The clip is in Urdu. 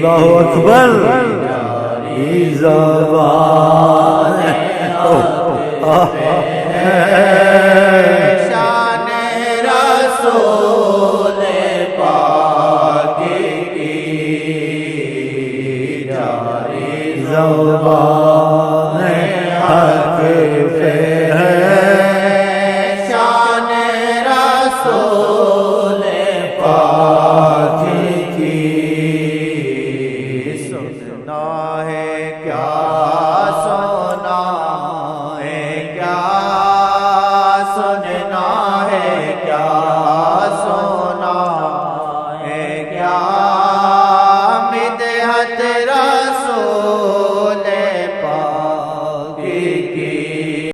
اللہ اکبر زبان شان رسول پاک کی جاری زبان حق پہ ہے شان رسول پاک کی سننا ہے کیا